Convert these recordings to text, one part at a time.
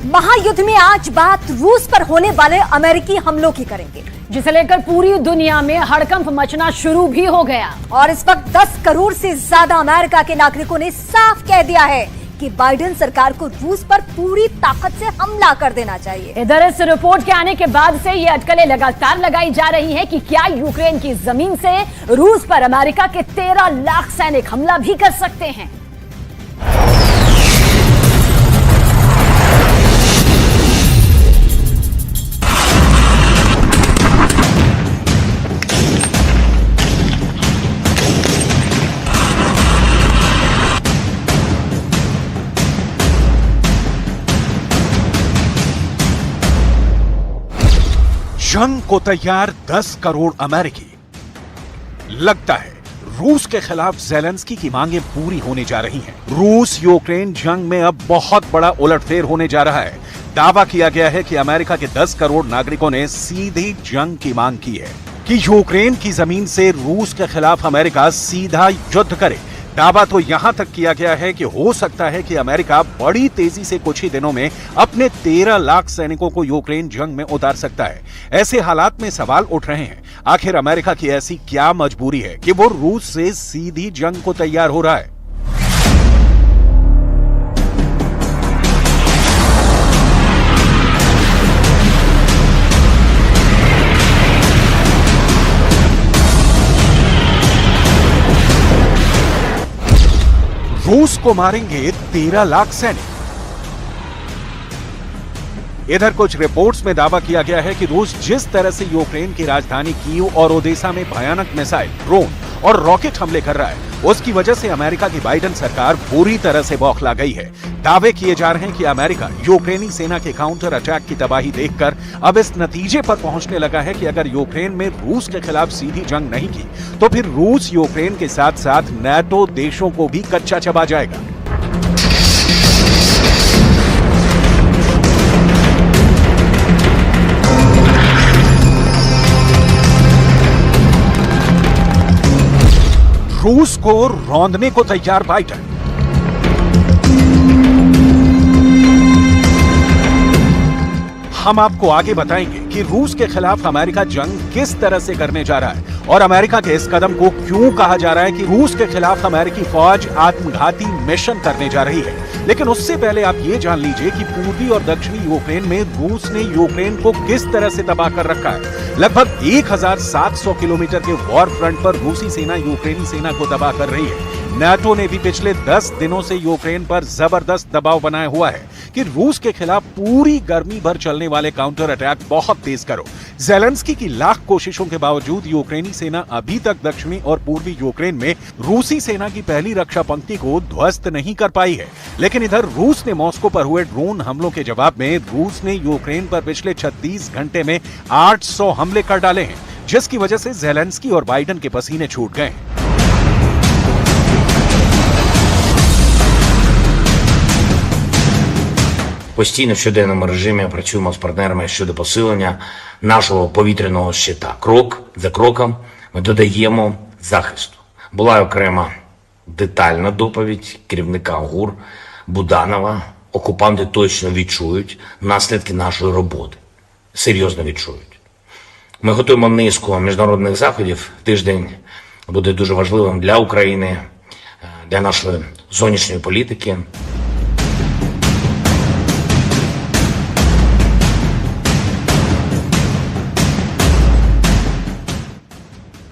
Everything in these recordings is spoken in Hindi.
महायुद्ध में आज बात रूस पर होने वाले अमेरिकी हमलों की करेंगे, जिसे लेकर पूरी दुनिया में हड़कंप मचना शुरू भी हो गया। और इस वक्त 10 करोड़ से ज्यादा अमेरिका के नागरिकों ने साफ कह दिया है कि बाइडेन सरकार को रूस पर पूरी ताकत से हमला कर देना चाहिए। इधर इस रिपोर्ट के आने के बाद से ये अटकलें लगातार लगाई जा रही हैं कि क्या यूक्रेन की जमीन से रूस पर अमेरिका के 13 लाख सैनिक हमला भी कर सकते हैं। जंग को तैयार 10 करोड़ अमेरिकी। लगता है रूस के खिलाफ ज़ेलेंस्की की मांगें पूरी होने जा रही हैं। रूस यूक्रेन जंग में अब बहुत बड़ा उलटफेर होने जा रहा है। दावा किया गया है कि अमेरिका के 10 करोड़ नागरिकों ने सीधी जंग की मांग की है कि यूक्रेन की जमीन से रूस के खिलाफ अमेरिका सीधा युद्ध करे। दावा तो यहां तक किया गया है कि हो सकता है कि अमेरिका बड़ी तेजी से कुछ ही दिनों में अपने 13 लाख सैनिकों को यूक्रेन जंग में उतार सकता है। ऐसे हालात में सवाल उठ रहे हैं, आखिर अमेरिका की ऐसी क्या मजबूरी है कि वो रूस से सीधी जंग को तैयार हो रहा है। रूस को मारेंगे 13 लाख सैनिक। इधर कुछ रिपोर्ट्स में दावा किया गया है कि रूस जिस तरह से यूक्रेन की राजधानी कीव और ओडेसा में भयानक मिसाइल, ड्रोन और रॉकेट हमले कर रहा है, उसकी वजह से अमेरिका की बाइडेन सरकार पूरी तरह से बौखला गई है। दावे किए जा रहे हैं कि अमेरिका यूक्रेनी सेना के काउंटर अटैक की तबाही देखकर अब इस नतीजे पर पहुंचने लगा है कि अगर यूक्रेन में रूस के खिलाफ सीधी जंग नहीं की तो फिर रूस यूक्रेन के साथ साथ नाटो देशों को भी कच्चा चबा जाएगा। रूस को रौंदने को तैयार बाइडेन। हम आपको आगे बताएंगे कि रूस के खिलाफ अमेरिका जंग किस तरह से करने जा रहा है और अमेरिका के इस कदम को क्यों कहा जा रहा है कि रूस के खिलाफ अमेरिकी फौज आत्मघाती मिशन करने जा रही है। लेकिन उससे पहले आप ये जान लीजिए कि पूर्वी और दक्षिणी यूक्रेन में रूस ने यूक्रेन को किस तरह से तबाह कर रखा है। लगभग 1700 किलोमीटर के वॉर फ्रंट पर रूसी सेना यूक्रेनी सेना को तबाह कर रही है। नाटो ने भी पिछले 10 दिनों से यूक्रेन पर जबरदस्त दबाव बनाया हुआ है कि रूस के खिलाफ पूरी गर्मी भर चलने वाले काउंटर अटैक बहुत तेज करो। ज़ेलेंस्की की लाख कोशिशों के बावजूद यूक्रेनी सेना अभी तक दक्षिणी और पूर्वी यूक्रेन में रूसी सेना की पहली रक्षा पंक्ति को ध्वस्त नहीं कर पाई है। लेकिन इधर रूस ने मॉस्को पर हुए ड्रोन हमलों के जवाब में रूस ने यूक्रेन पर पिछले 36 घंटे में 800 हमले कर डाले हैं, जिसकी वजह से ज़ेलेंस्की और बाइडेन के पसीने छूट गए। Постійно в щоденному режимі працюємо з партнерами щодо посилення нашого повітряного щита. Крок за кроком ми додаємо захисту. Була окрема детальна доповідь керівника ГУР Буданова. Окупанти точно відчують наслідки нашої роботи. Серйозно відчують. Ми готуємо низку міжнародних заходів. Тиждень буде дуже важливим для України, для нашої зовнішньої політики.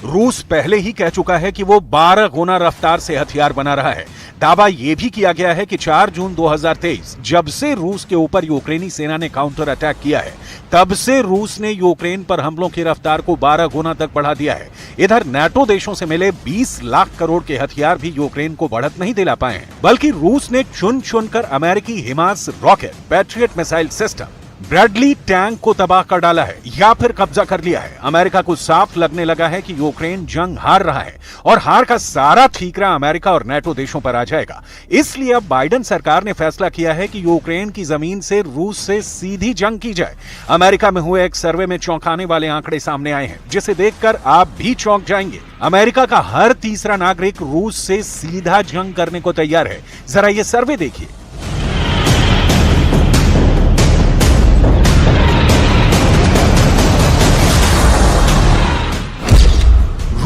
रूस पहले ही कह चुका है कि वो 12 गुना रफ्तार से हथियार बना रहा है। दावा यह भी किया गया है कि 4 जून 2023 जब से रूस के ऊपर यूक्रेनी सेना ने काउंटर अटैक किया है, तब से रूस ने यूक्रेन पर हमलों की रफ्तार को 12 गुना तक बढ़ा दिया है। इधर नाटो देशों से मिले 20 लाख करोड़ के हथियार भी यूक्रेन को बढ़त नहीं दिला पाए हैं, बल्कि रूस ने चुन चुनकर अमेरिकी HIMARS rocket, Patriot missile system, Bradley tank को तबाह कर डाला है या फिर कब्जा कर लिया है। अमेरिका को साफ लगने लगा है कि यूक्रेन जंग हार रहा है और हार का सारा ठीकरा अमेरिका और नाटो देशों पर आ जाएगा। इसलिए अब बाइडेन सरकार ने फैसला किया है कि यूक्रेन की जमीन से रूस से सीधी जंग की जाए। अमेरिका में हुए एक सर्वे में चौंकाने वाले आंकड़े सामने आए हैं, जिसे देखकर आप भी चौंक जाएंगे। अमेरिका का हर तीसरा नागरिक रूस से सीधा जंग करने को तैयार है। जरा ये सर्वे देखिए।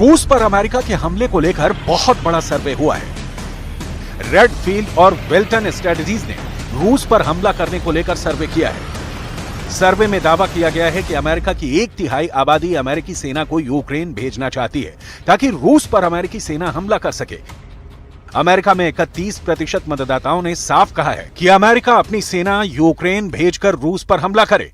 रूस पर अमेरिका के हमले को लेकर बहुत बड़ा सर्वे हुआ है। रेडफील्ड और वेल्टन स्ट्रेटजीज ने रूस पर हमला करने को लेकर सर्वे किया है। सर्वे में दावा किया गया है कि अमेरिका की 1/3 आबादी अमेरिकी सेना को यूक्रेन भेजना चाहती है ताकि रूस पर अमेरिकी सेना हमला कर सके। अमेरिका में 31% मतदाताओं ने साफ कहा है कि अमेरिका अपनी सेना यूक्रेन भेजकर रूस पर हमला करे।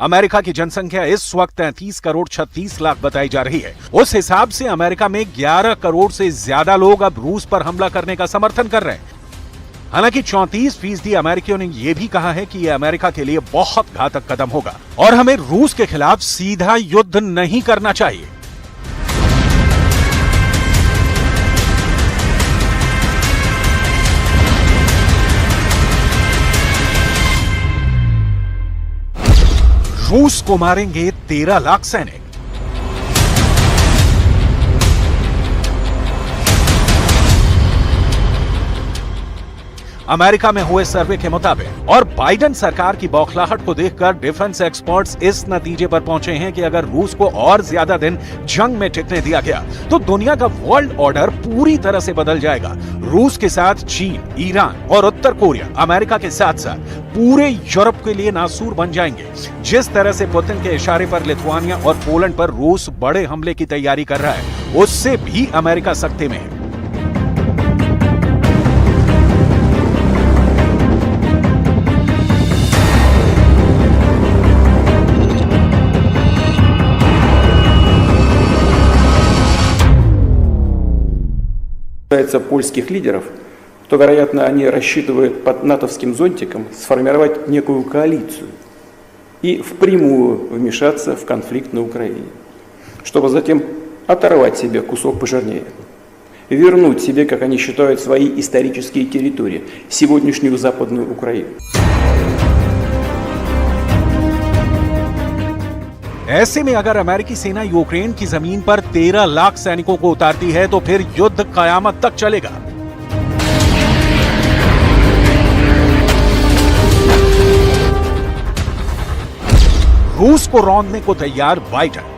अमेरिका की जनसंख्या इस वक्त 33 करोड़ 36 लाख बताई जा रही है। उस हिसाब से अमेरिका में 11 करोड़ से ज्यादा लोग अब रूस पर हमला करने का समर्थन कर रहे हैं। हालांकि 34% अमेरिकियों ने यह भी कहा है कि यह अमेरिका के लिए बहुत घातक कदम होगा और हमें रूस के खिलाफ सीधा युद्ध नहीं करना चाहिए। रूस को मारेंगे 13 लाख सैनिक। अमेरिका में हुए सर्वे के मुताबिक और बाइडेन सरकार की बौखलाहट को देखकर डिफेंस एक्सपर्ट्स इस नतीजे पर पहुंचे हैं कि अगर रूस को और ज्यादा दिन जंग में टिकने दिया गया तो दुनिया का वर्ल्ड ऑर्डर पूरी तरह से बदल जाएगा। रूस के साथ चीन, ईरान और उत्तर कोरिया अमेरिका के साथ साथ पूरे यूरोप के लिए नासूर बन जाएंगे। जिस तरह से पुतिन के इशारे पर लिथुआनिया और पोलैंड पर रूस बड़े हमले की तैयारी कर रहा है, उससे भी अमेरिका सख्ते में है। Польских лидеров, то, вероятно, они рассчитывают под натовским зонтиком сформировать некую коалицию и впрямую вмешаться в конфликт на Украине, чтобы затем оторвать себе кусок пожирнее, вернуть себе, как они считают, свои исторические территории, сегодняшнюю Западную Украину. ऐसे में अगर अमेरिकी सेना यूक्रेन की जमीन पर 13 लाख सैनिकों को उतारती है तो फिर युद्ध कयामत तक चलेगा। रूस को रौंदने को तैयार बाइडेन।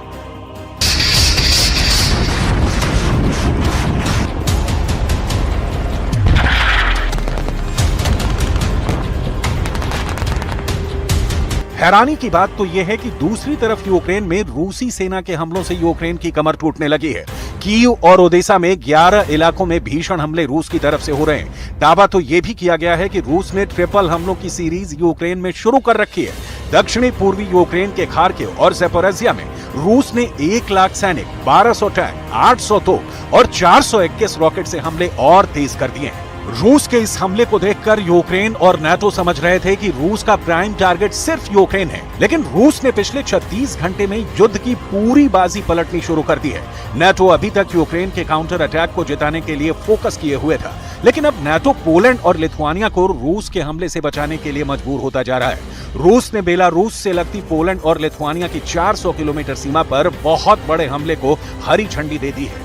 हैरानी की बात तो यह है कि दूसरी तरफ यूक्रेन में रूसी सेना के हमलों से यूक्रेन की कमर टूटने लगी है। कीव और ओडेसा में 11 इलाकों में भीषण हमले रूस की तरफ से हो रहे हैं। दावा तो यह भी किया गया है कि रूस ने ट्रिपल हमलों की सीरीज यूक्रेन में शुरू कर रखी है। दक्षिणी पूर्वी यूक्रेन के खार्किव और ज़पोरिज़िया में रूस ने 1 लाख सैनिक, 1200 टैंक, 800 तोप और 421 रॉकेट से हमले और तेज कर दिए हैं। रूस के इस हमले को देखकर यूक्रेन और नाटो समझ रहे थे कि रूस का प्राइम टारगेट सिर्फ यूक्रेन है, लेकिन रूस ने पिछले 36 घंटे में युद्ध की पूरी बाजी पलटनी शुरू कर दी है। नाटो अभी तक यूक्रेन के काउंटर अटैक को जिताने के लिए फोकस किए हुए था, लेकिन अब नाटो पोलैंड और लिथुआनिया को रूस के हमले से बचाने के लिए मजबूर होता जा रहा है। रूस ने बेलारूस से लगती पोलैंड और लिथुआनिया की 400 किलोमीटर सीमा पर बहुत बड़े हमले को हरी झंडी दे दी है।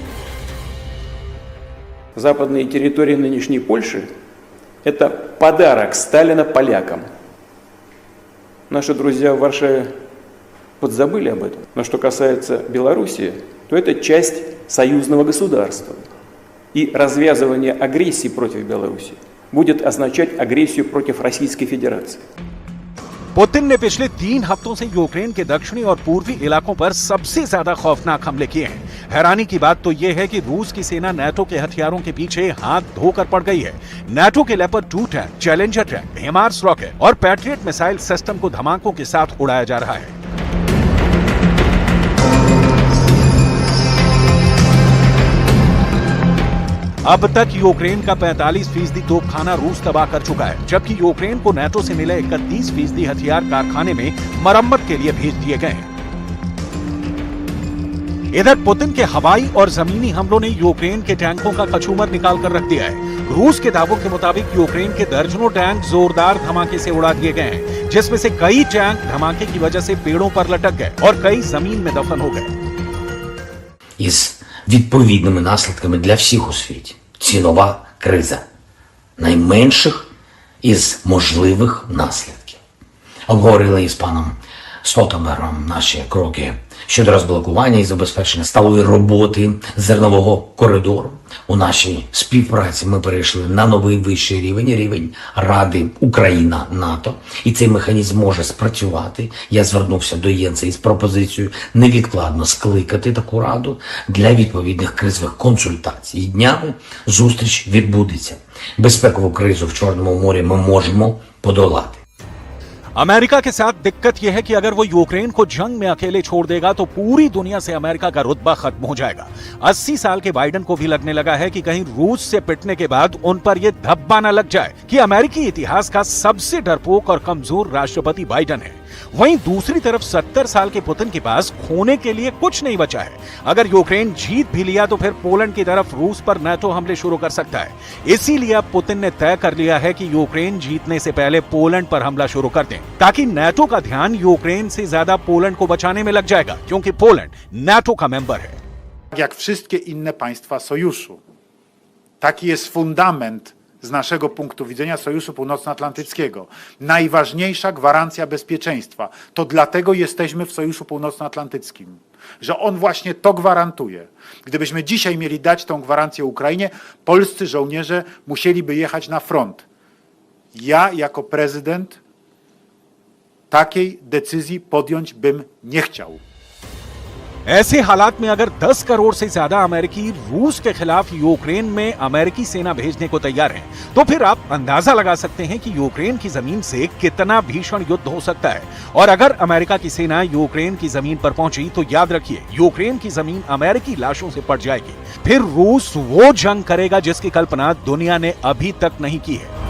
Западные территории нынешней Польши – это подарок Сталина полякам. Наши друзья в Варшаве подзабыли об этом. Но что касается Белоруссии, то это часть союзного государства. И развязывание агрессии против Беларуси будет означать агрессию против Российской Федерации. पुतिन ने पिछले 3 हफ्तों से यूक्रेन के दक्षिणी और पूर्वी इलाकों पर सबसे ज्यादा खौफनाक हमले किए हैं। हैरानी की बात तो यह है कि रूस की सेना नाटो के हथियारों के पीछे हाथ धोकर पड़ गई है। नाटो के leopard 2 tank, challenger tank, HIMARS rocket और पैट्रियट मिसाइल सिस्टम को धमाकों के साथ उड़ाया जा रहा है। अब तक यूक्रेन का 45% तोपखाना रूस तबाह कर चुका है, जबकि यूक्रेन को नाटो से मिले 31% हथियार कारखाने में मरम्मत के लिए भेज दिए गए हैं। इधर पुतिन के हवाई और जमीनी हमलों ने यूक्रेन के टैंकों का कचूमर निकाल कर रख दिया है। रूस के दावों के मुताबिक यूक्रेन के दर्जनों टैंक जोरदार धमाके से उड़ा दिए गए हैं, जिसमें से कई टैंक धमाके की वजह से पेड़ों पर लटक गए और कई जमीन में दफन हो गए। Відповідними наслідками для всіх у світі. Цінова криза. Найменших із можливих наслідків. Обговорили із паном Столтенбергом наші кроки щодо розблокування і забезпечення сталої роботи зернового коридору. У нашій співпраці ми перейшли на новий вищий рівень, рівень Ради Україна-НАТО. І цей механізм може спрацювати. Я звернувся до Єнса із пропозицією невідкладно скликати таку раду для відповідних кризових консультацій. І днями зустріч відбудеться. Безпекову кризу в Чорному морі ми можемо подолати. अमेरिका के साथ दिक्कत यह है कि अगर वो यूक्रेन को जंग में अकेले छोड़ देगा तो पूरी दुनिया से अमेरिका का रुतबा खत्म हो जाएगा। 80 साल के बाइडेन को भी लगने लगा है कि कहीं रूस से पिटने के बाद उन पर यह धब्बा न लग जाए कि अमेरिकी इतिहास का सबसे डरपोक और कमजोर राष्ट्रपति बाइडेन है। वहीं दूसरी तरफ 70 साल के पुतिन के पास खोने के लिए कुछ नहीं बचा है। अगर यूक्रेन जीत भी लिया तो फिर पोलैंड की तरफ रूस पर नाटो हमले शुरू कर सकता है। इसीलिए अब पुतिन ने तय कर लिया है कि यूक्रेन जीतने से पहले पोलैंड पर हमला शुरू कर दें, ताकि नाटो का ध्यान यूक्रेन से ज्यादा पोलैंड को बचाने में लग जाएगा, क्योंकि पोलैंड नाटो का मेंबर है। Jak wszystkie inne państwa sojuszu. Taki jest fundament z naszego punktu widzenia Sojuszu Północnoatlantyckiego. Najważniejsza gwarancja bezpieczeństwa. To dlatego jesteśmy w Sojuszu Północnoatlantyckim, że on właśnie to gwarantuje. Gdybyśmy dzisiaj mieli dać tą gwarancję Ukrainie, polscy żołnierze musieliby jechać na front. Ja jako prezydent takiej decyzji podjąć bym nie chciał. ऐसे हालात में अगर 10 करोड़ से ज्यादा अमेरिकी रूस के खिलाफ यूक्रेन में अमेरिकी सेना भेजने को तैयार हैं, तो फिर आप अंदाजा लगा सकते हैं कि यूक्रेन की जमीन से कितना भीषण युद्ध हो सकता है। और अगर अमेरिका की सेना यूक्रेन की जमीन पर पहुंची तो याद रखिए, यूक्रेन की जमीन अमेरिकी लाशों से पट जाएगी। फिर रूस वो जंग करेगा जिसकी कल्पना दुनिया ने अभी तक नहीं की है।